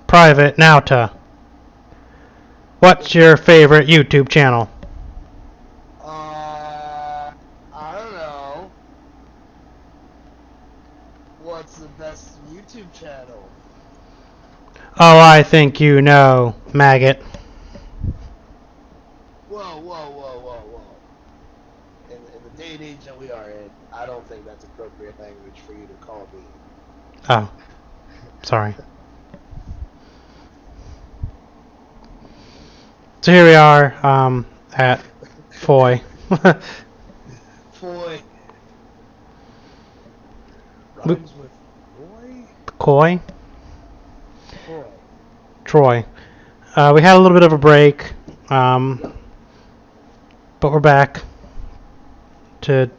Private Naota. What's your favorite YouTube channel? I don't know. What's the best YouTube channel? Oh, I think you know, maggot. Whoa, whoa, whoa, whoa, whoa. In the day and age that we are in, I don't think that's appropriate language for you to call me. Oh, sorry. So here we are, at Foy. Foy. Rhymes with boy? Coy? Foy. Troy. We had a little bit of a break, but we're back to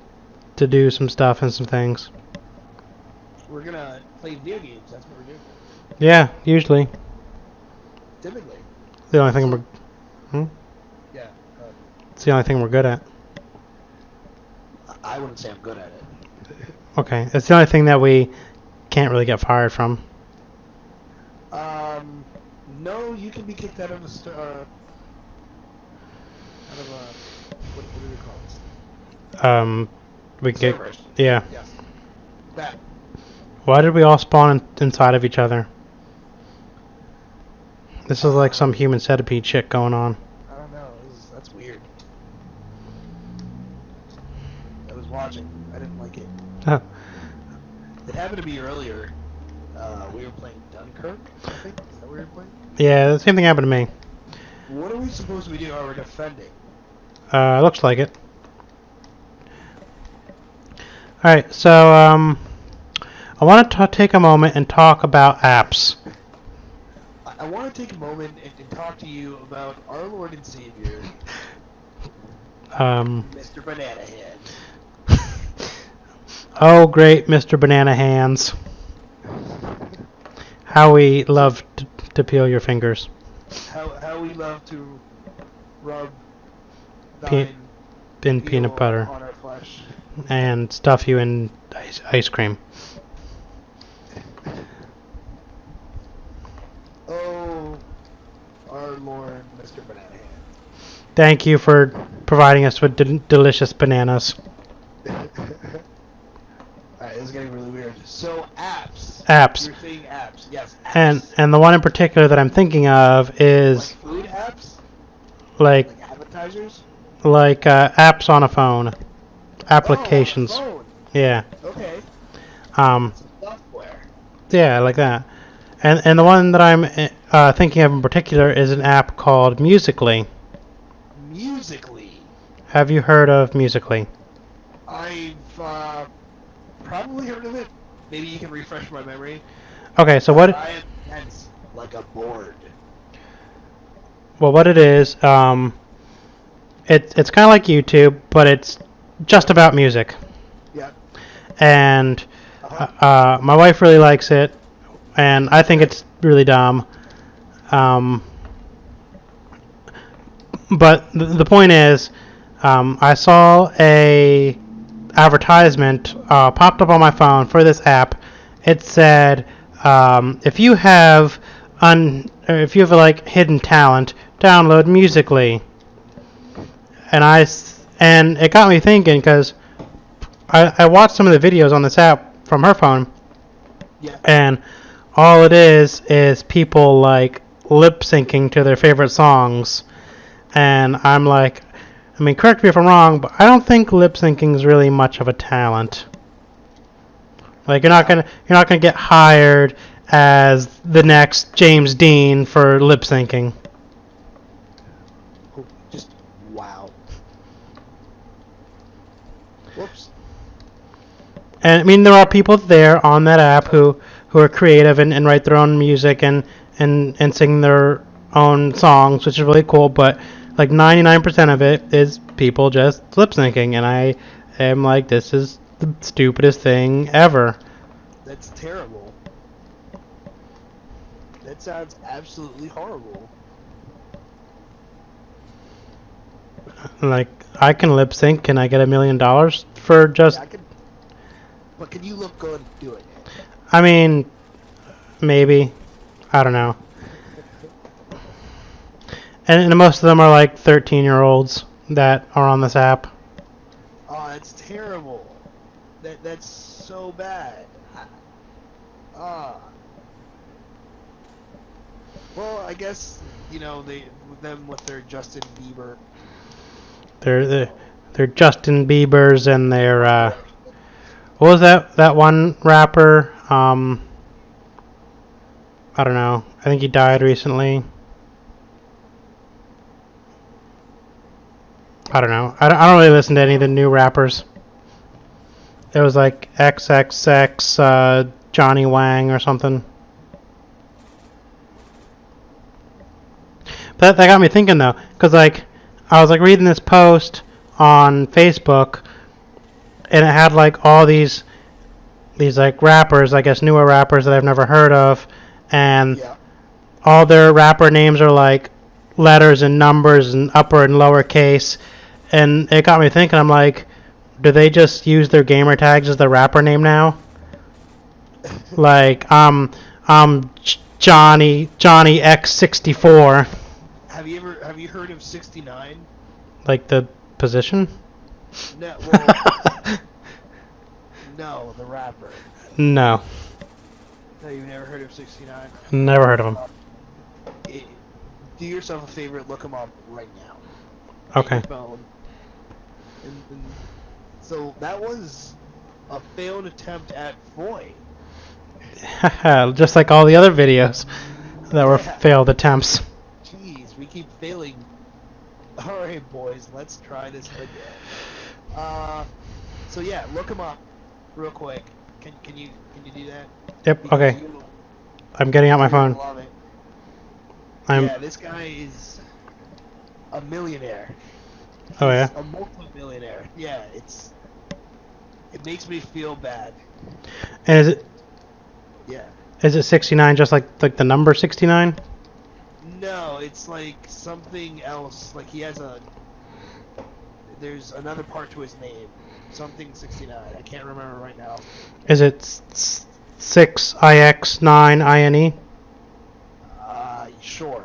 do some stuff and some things. We're gonna play video games, that's what we're doing. Yeah, usually. Typically. The only thing we're Yeah. it's the only thing we're good at. I wouldn't say I'm good at it. Okay, it's the only thing that we can't really get fired from. No, you can be kicked out of what do we call it? We can Servers. get yeah. Yes. That. Why did we all spawn inside of each other? This is like some human centipede shit going on. I don't know. That's weird. I was watching. I didn't like it. It happened to me earlier. We were playing Dunkirk, I think. Is that what we were playing? Yeah, the same thing happened to me. What are we supposed to be doing? We're defending. Looks like it. Alright, so, I want to take a moment and talk about apps. I want to take a moment and talk to you about our Lord and Savior, Mr. Banana Head. Oh, great Mr. Banana Hands. How we love to peel your fingers. How we love to rub in peanut butter on our flesh. and stuff you in ice cream. Oh, our Lord, Mr. Banana Head. Thank you for providing us with delicious bananas. Alright, this is getting really weird. So, apps. Apps. You're saying apps. Yes, apps. And the one in particular that I'm thinking of is Like food apps? like advertisers? like apps on a phone. Applications. Oh, on a phone. Yeah. Okay. Software. Yeah, like that. And the one that I'm thinking of in particular is an app called Musical.ly. Musical.ly. Have you heard of Musical.ly? I've probably heard of it. Maybe you can refresh my memory. Okay, so what? I am tense, like a board. Well, what it is, it's kind of like YouTube, but it's just about music. Yeah. And my wife really likes it, and I think it's really dumb. But the point is, I saw a advertisement popped up on my phone for this app. It said, if you have like hidden talent, download Musical.ly. And it got me thinking, because I watched some of the videos on this app from her phone. Yeah. And all it is people like lip syncing to their favorite songs. And I'm like, I mean, correct me if I'm wrong, but I don't think lip syncing is really much of a talent. Like you're not gonna get hired as the next James Dean for lip syncing. Oh, just wow. Whoops. And I mean, there are people there on that app who are creative and write their own music and sing their own songs, which is really cool. But like 99% of it is people just lip syncing, and I am like, this is the stupidest thing ever. That's terrible. That sounds absolutely horrible. Like, I can lip sync. Can I get $1 million for just? Yeah, but can you look good doing it? I mean, maybe. I don't know. And most of them are like 13-year-olds that are on this app. Oh, that's terrible. That's so bad. Ah. Well, I guess them with their Justin Bieber. They're Justin Bieber's and their what was that one rapper? I don't know. I think he died recently. I don't know. I don't really listen to any of the new rappers. It was like XXX Johnny Wang or something. But that got me thinking though, because like I was like reading this post on Facebook, and it had like all these like rappers, I guess newer rappers that I've never heard of, and all their rapper names are like letters and numbers and upper and lower case, and it got me thinking. I'm like, do they just use their gamer tags as their rapper name now? Like Johnny X64. Have you heard of 69? Like the position? No, well, no, the rapper. No. No, you've never heard of 69? Never heard of him. Do yourself a favor, look him up right now. Okay. On your phone. And so that was a failed attempt at Foy. Just like all the other videos that were failed attempts. Jeez, we keep failing. Alright, boys, let's try this again. So yeah, look him up real quick. Can you do that? Yep. Because Okay. I'm getting out my phone. Love it. I'm. Yeah, this guy is a millionaire. Oh yeah. A multi-millionaire. Yeah, it makes me feel bad. And is it? Yeah. Is it 69? Just like the number 69? No, it's like something else. Like he has there's another part to his name. Something 69. I can't remember right now. Is it 6IX9INE? Sure.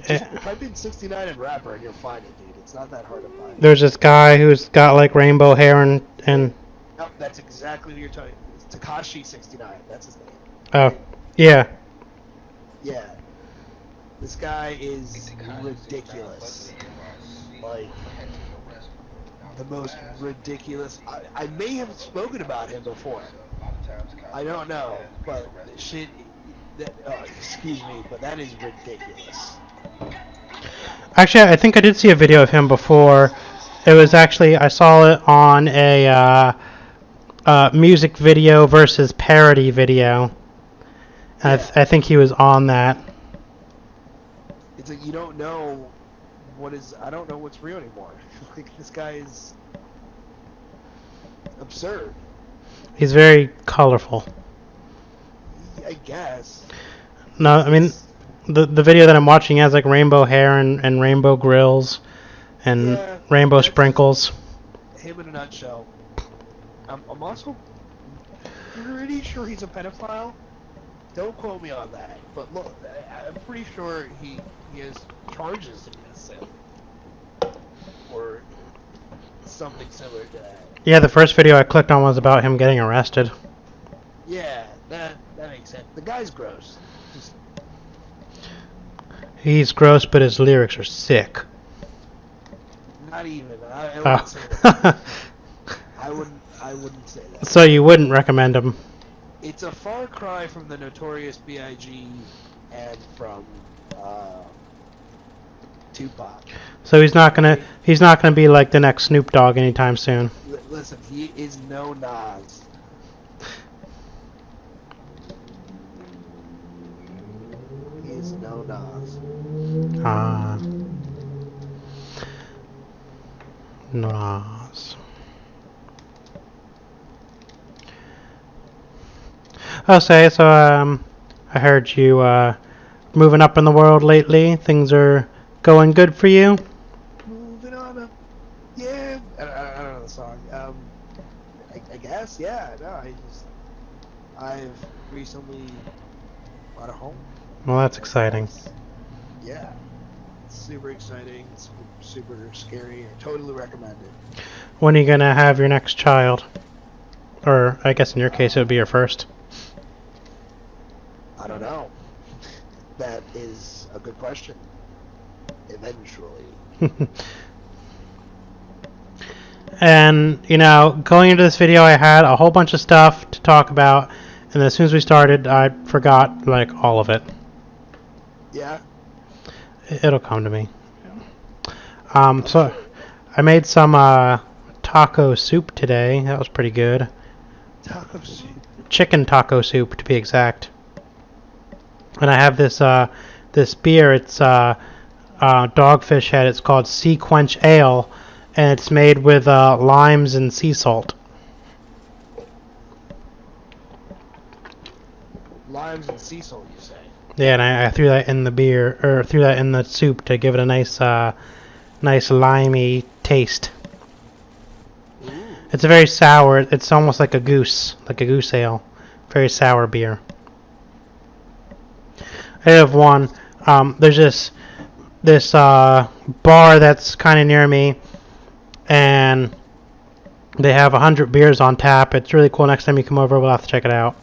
Just type in 69 and rapper and you'll find it, dude. It's not that hard to find. There's this guy who's got like rainbow hair and. No, that's exactly what you're talking. It's Takashi 69. That's his name. Oh, yeah. Yeah. This guy is ridiculous. Like, the most ridiculous. I may have spoken about him before. I don't know, but shit. Excuse me, but that is ridiculous. Actually, I think I did see a video of him before. It was actually, I saw it on a music video versus parody video. Yeah. I think he was on that. It's like you don't know I don't know what's real anymore. Like, this guy is absurd. He's very colorful. I guess. No, I mean, the video that I'm watching has like rainbow hair and rainbow grills and rainbow sprinkles. Him in a nutshell. I'm also pretty sure he's a pedophile. Don't quote me on that, but look, I'm pretty sure he has charges against him or something similar to that. Yeah, the first video I clicked on was about him getting arrested. Yeah, that makes sense. The guy's gross. He's gross, but his lyrics are sick. Not even. I wouldn't say that. I wouldn't say that. So you wouldn't recommend him? It's a far cry from the Notorious B.I.G. and from Tupac. So he's not gonna be like the next Snoop Dogg anytime soon. Listen, he is no Nas. He is no Nas. Nas. I'll say so. I heard you moving up in the world lately. Things are going good for you. Moving on up. Yeah. I don't know the song. I guess. Yeah. No. I've recently bought a home. Well, that's exciting. Yeah. It's super exciting. It's super scary. I totally recommend it. When are you gonna have your next child? Or I guess in your case it would be your first. I don't know. That is a good question. Eventually. And, you know, going into this video I had a whole bunch of stuff to talk about, and as soon as we started I forgot, like, all of it. Yeah? It'll come to me. So I made some taco soup today. That was pretty good. Taco soup. Chicken taco soup, to be exact. And I have this this beer. It's Dogfish Head. It's called Sea Quench Ale, and it's made with limes and sea salt. Limes and sea salt, you say? Yeah, and I threw that in the beer, or threw that in the soup to give it a nice nice limey taste. Ooh. It's a very sour. It's almost like a goose ale. Very sour beer. I have one. There's this bar that's kind of near me, and they have 100 beers on tap. It's really cool. Next time you come over, we'll have to check it out.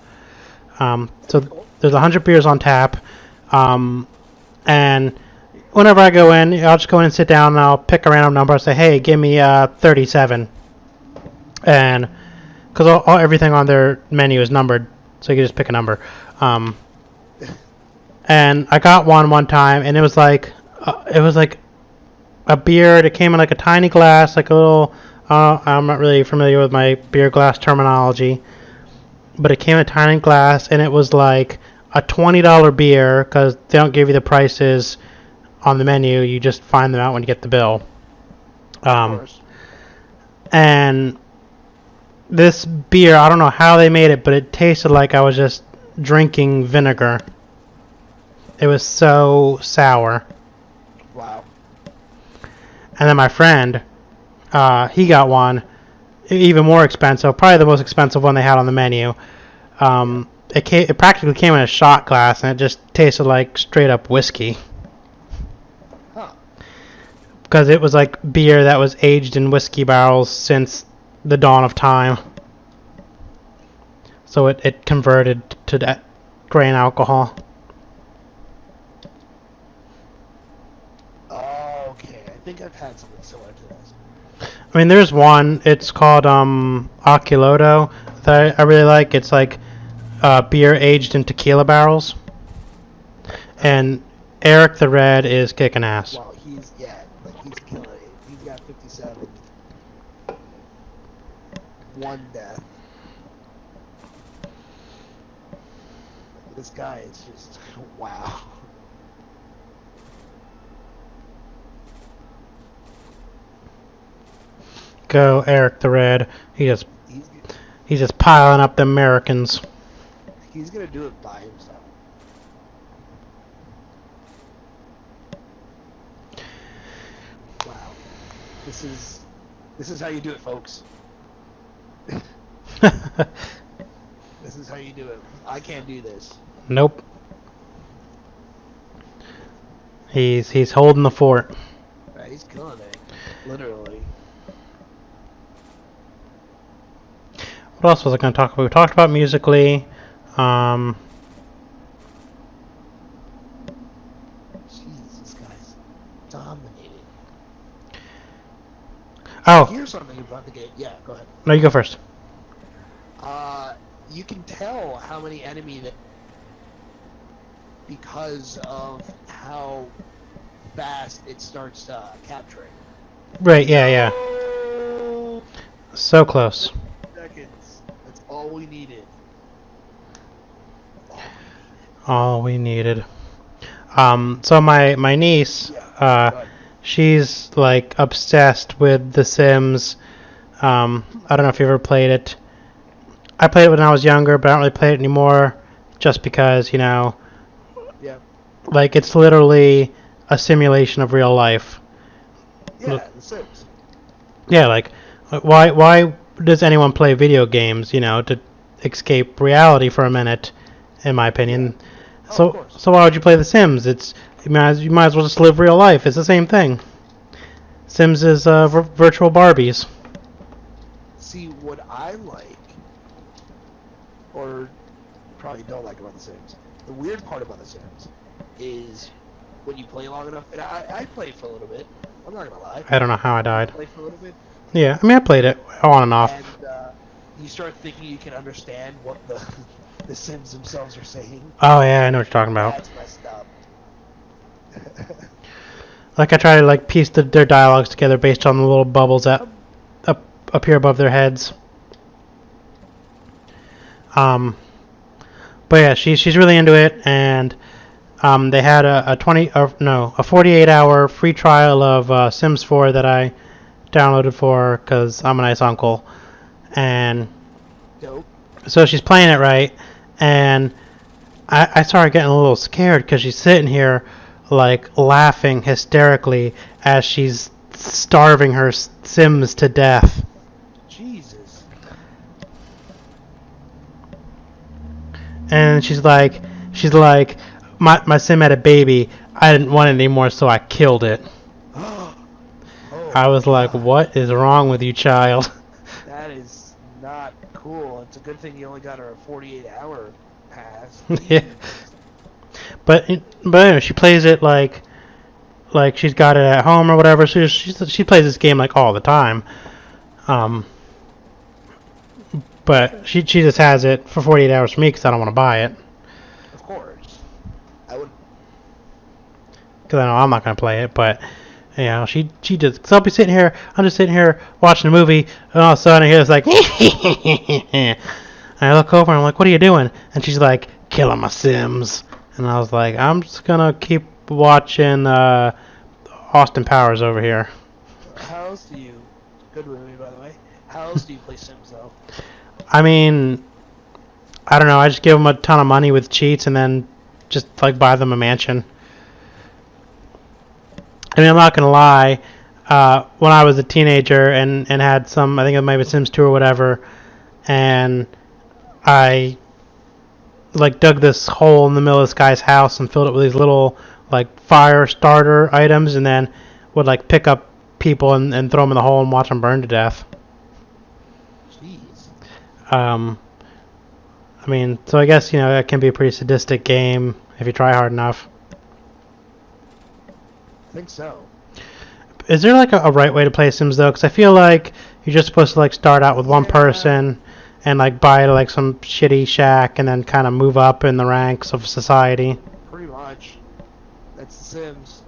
So there's 100 beers on tap, and whenever I go in, I'll just go in and sit down, and I'll pick a random number. I'll say, hey, give me 37. And because everything on their menu is numbered, so you can just pick a number. And I got one time, and it was like a beer. It came in like a tiny glass, like a little. I'm not really familiar with my beer glass terminology, but it came in a tiny glass, and it was like a $20 beer because they don't give you the prices on the menu. You just find them out when you get the bill. Of course. And this beer, I don't know how they made it, but it tasted like I was just drinking vinegar. It was so sour. Wow. And then my friend, he got one, even more expensive, probably the most expensive one they had on the menu. It practically came in a shot glass, and it just tasted like straight up whiskey. Huh. Because it was like beer that was aged in whiskey barrels since the dawn of time. So it converted to that grain alcohol. Okay, I think I've had something similar to this. I mean, there's one. It's called Oculoto that I really like. It's like beer aged in tequila barrels. And Eric the Red is kicking ass. Well, he's killing it. He's got 57. One death. This guy is just wow. Go Eric the Red. He's just piling up the Americans. He's gonna do it by himself. Wow. This is how you do it, folks. This is how you do it. I can't do this. Nope. He's holding the fort. Right, he's killing it. Literally. What else was I going to talk about? We talked about musically. Jeez, this guy's dominating. Oh, Here's something about the game. Yeah, go ahead. no, you go first. You can tell how many enemy that because of how fast it starts capturing. Right, yeah. Oh, So close. seconds. That's all we needed. All we needed. So my niece, she's like obsessed with The Sims. I don't know if you ever played it. I played it when I was younger, but I don't really play it anymore, just because, you know, Yeah. like it's literally a simulation of real life. Yeah, The Sims. Yeah, like why does anyone play video games? You know, to escape reality for a minute, in my opinion. Oh, of course. So why would you play The Sims? You might as well just live real life. It's the same thing. Sims is virtual Barbies. See, what I like, or probably don't like about The Sims, the weird part about The Sims is when you play long enough, and I played for a little bit, I'm not gonna lie. I don't know how I died. Play for a little bit. Yeah, I mean I played it on and off. And you start thinking you can understand what the Sims themselves are saying. Oh yeah, I know what you're talking about. That's messed up. Like I try to like piece their dialogues together based on the little bubbles that up here above their heads. But yeah, she's really into it, and they had a 48-hour free trial of Sims 4 that I downloaded for because I'm a nice uncle, and Dope. so she's playing it right, and I started getting a little scared because she's sitting here like laughing hysterically as she's starving her Sims to death. Jesus. And she's like, my Sim had a baby. I didn't want it anymore, so I killed it. Oh, I was like, what is wrong with you, child? that is not cool. It's a good thing you only got her a 48-hour pass. Yeah. But anyway, she plays it like she's got it at home or whatever. So she plays this game like all the time. But she just has it for 48 hours for me because I don't want to buy it. Of course. I would. Because I know I'm not going to play it, but you know, she just. Cause I'm just sitting here watching a movie, and all of a sudden I hear this like, and I look over and I'm like, what are you doing? And she's like, killing my Sims. And I was like, I'm just gonna keep watching Austin Powers over here. How else do you? Good movie, by the way. How else do you play Sims though? I mean, I don't know. I just give them a ton of money with cheats and then just like buy them a mansion. I mean, I'm not gonna lie. When I was a teenager and had some, I think it might be Sims 2 or whatever, and I like dug this hole in the middle of this guy's house and filled it with these little like fire starter items, and then would like pick up people and throw them in the hole and watch them burn to death. Jeez. I mean, so I guess you know that can be a pretty sadistic game if you try hard enough. I think so. Is there like a right way to play Sims though? Because I feel like you're just supposed to like start out with one person and like buy like some shitty shack and then kind of move up in the ranks of society. Pretty much. That's The Sims.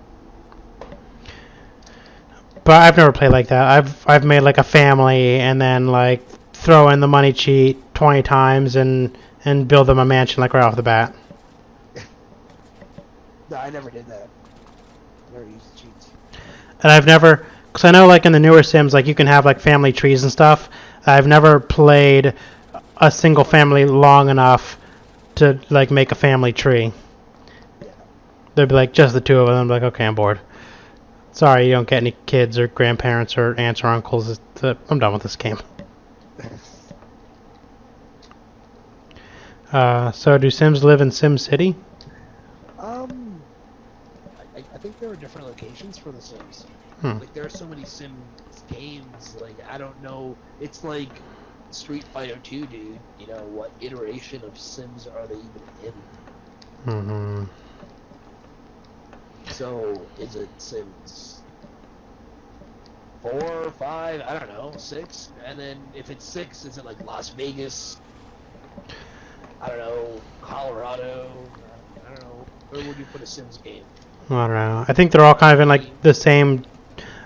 But I've never played like that. I've made like a family and then like throw in the money cheat 20 times and build them a mansion like right off the bat. No, I never did that. I never used cheats. And I've never, because I know like in the newer Sims like you can have like family trees and stuff. I've never played a single family long enough to like make a family tree. Yeah. There'd be like just the two of them. I'm like, okay, I'm bored. Sorry, you don't get any kids or grandparents or aunts or uncles. I'm done with this game. So do Sims live in Sim City? I think there are different locations for The Sims. Like there are so many Sims games. Like I don't know. It's like Street Fighter 2, dude. You know what iteration of Sims are they even in? Mm-hmm. So is it Sims 4, 5? I don't know, 6. And then if it's 6, is it like Las Vegas? I don't know, Colorado. I don't know. Where would you put a Sims game? I don't know. I think they're all kind of in like the same.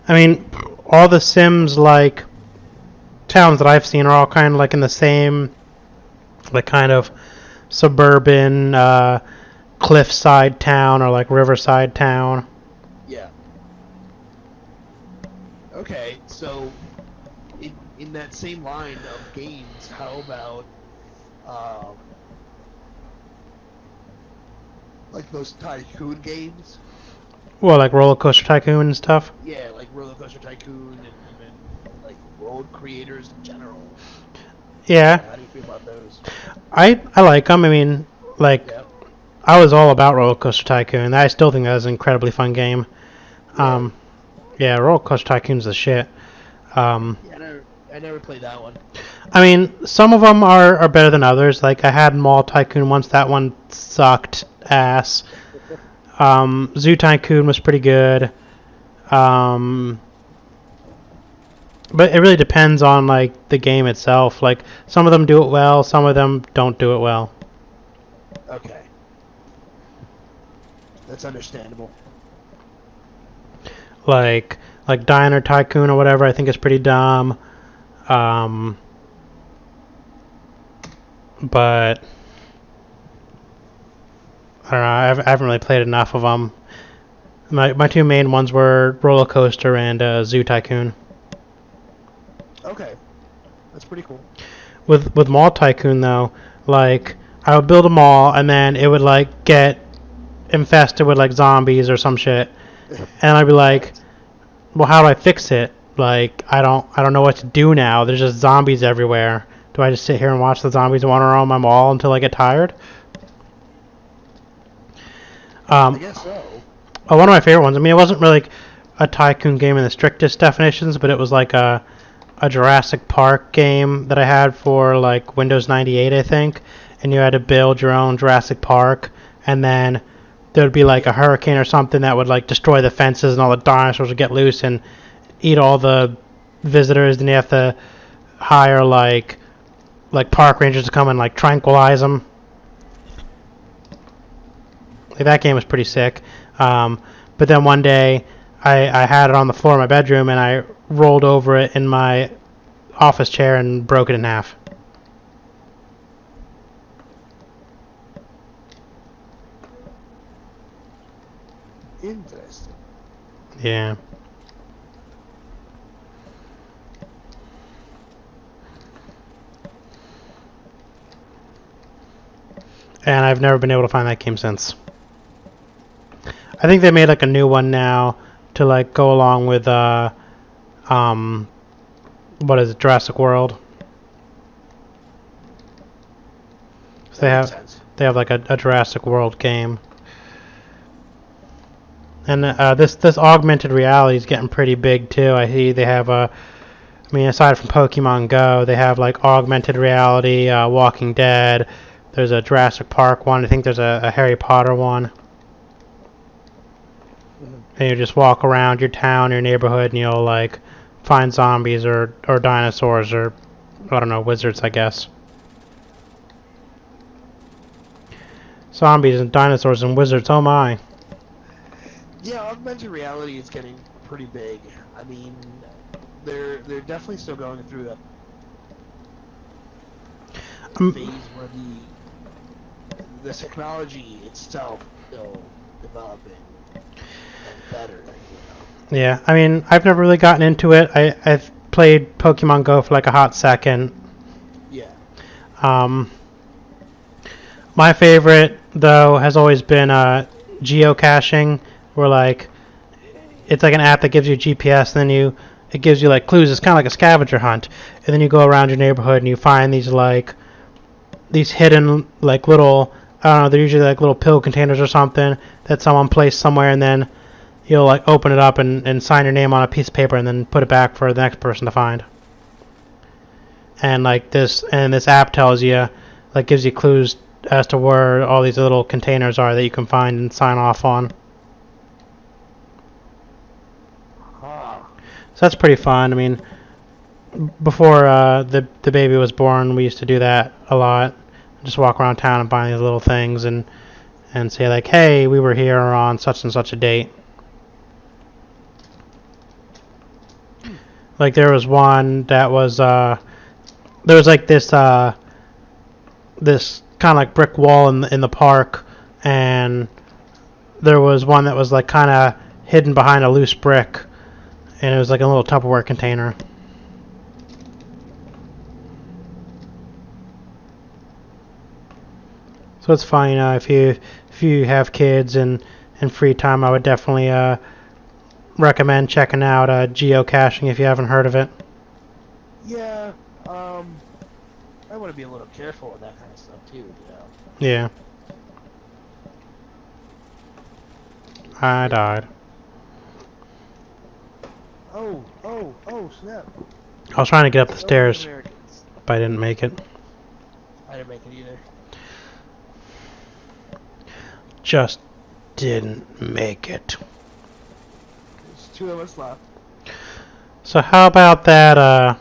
I mean, all the Sims like towns that I've seen are all kind of like in the same, like kind of suburban cliffside town or like riverside town. Yeah. Okay, so in that same line of games, how about like those tycoon games? Well, like Roller Coaster Tycoon and stuff. Yeah, like Roller Coaster Tycoon and like road creators in general. Yeah. How do you feel about those? I like them. I mean, like, Yeah. I was all about Roller Coaster Tycoon. I still think that was an incredibly fun game. Yeah, Roller Coaster Tycoon's the shit. Yeah, I never played that one. I mean, some of them are better than others. Like, I had Mall Tycoon once. That one sucked ass. Zoo Tycoon was pretty good. But it really depends on, like, the game itself. Like, some of them do it well, some of them don't do it well. Okay. That's understandable. Like Diner Tycoon or whatever, I think is pretty dumb. But I don't know. I haven't really played enough of them. My two main ones were Roller Coaster and Zoo Tycoon. Okay. That's pretty cool. With Mall Tycoon though, like I would build a mall and then it would like get infested with like zombies or some shit, and I'd be like, well, how do I fix it? Like I don't know what to do now. There's just zombies everywhere. Do I just sit here and watch the zombies wander around my mall until I get tired? I guess so. Oh, one of my favorite ones. I mean, it wasn't really like a tycoon game in the strictest definitions, but it was like a Jurassic Park game that I had for like Windows 98, I think, and you had to build your own Jurassic Park, and then there would be like a hurricane or something that would like destroy the fences, and all the dinosaurs would get loose and eat all the visitors, and you have to hire like park rangers to come and like tranquilize them. Like, that game was pretty sick. But then one day I had it on the floor of my bedroom and I rolled over it in my office chair and broke it in half. Interesting. Yeah. And I've never been able to find that game since. I think they made like a new one now to like go along with what is it, Jurassic World. So they have like a Jurassic World game. And this augmented reality is getting pretty big too. I see they have I mean, aside from Pokemon Go, they have like augmented reality, Walking Dead. There's a Jurassic Park one. I think there's a Harry Potter one. And you just walk around your town, your neighborhood, and you'll like find zombies or dinosaurs or I don't know, wizards, I guess. Zombies and dinosaurs and wizards. Oh my. Yeah, augmented reality is getting pretty big. I mean, they're definitely still going through that phase where the technology itself is still developing and better. You know? Yeah, I mean, I've never really gotten into it. I've played Pokemon Go for like a hot second. Yeah. My favorite though has always been geocaching, where like it's like an app that gives you GPS, and then it gives you like clues. It's kind of like a scavenger hunt, and then you go around your neighborhood and you find these hidden like little, I don't know, they're usually like little pill containers or something that someone placed somewhere, and then you'll like open it up and sign your name on a piece of paper and then put it back for the next person to find. And like this app tells you, like, gives you clues as to where all these little containers are that you can find and sign off on. So that's pretty fun. I mean, before the baby was born, we used to do that a lot. Just walk around town and find these little things and say like, hey, we were here on such and such a date. Like there was one that was there was like this this kind of like brick wall in the park, and there was one that was like kind of hidden behind a loose brick, and it was like a little Tupperware container. So it's fine. If you have kids and free time, I would definitely recommend checking out geocaching if you haven't heard of it. Yeah, I want to be a little careful with that kind of stuff too, you know. Yeah. I died. Oh, snap. I was trying to get up the So stairs, Americans. but I didn't make it. I didn't make it either. Just didn't make it. There's 2 of us left. So how about that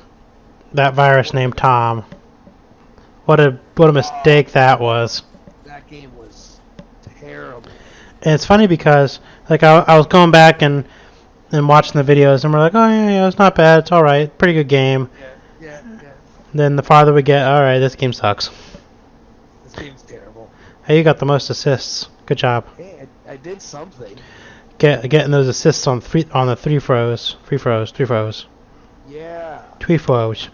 that virus named Tom? What a mistake that was. That game was terrible. And it's funny because like I was going back and watching the videos and we're like, oh yeah, it's not bad, it's all right, pretty good game. Yeah. Then the farther we get, all right, this game sucks. This game's terrible. Hey, you got the most assists. Good job. Hey, I did something. Getting those assists on the free throws. Yeah. Three throws.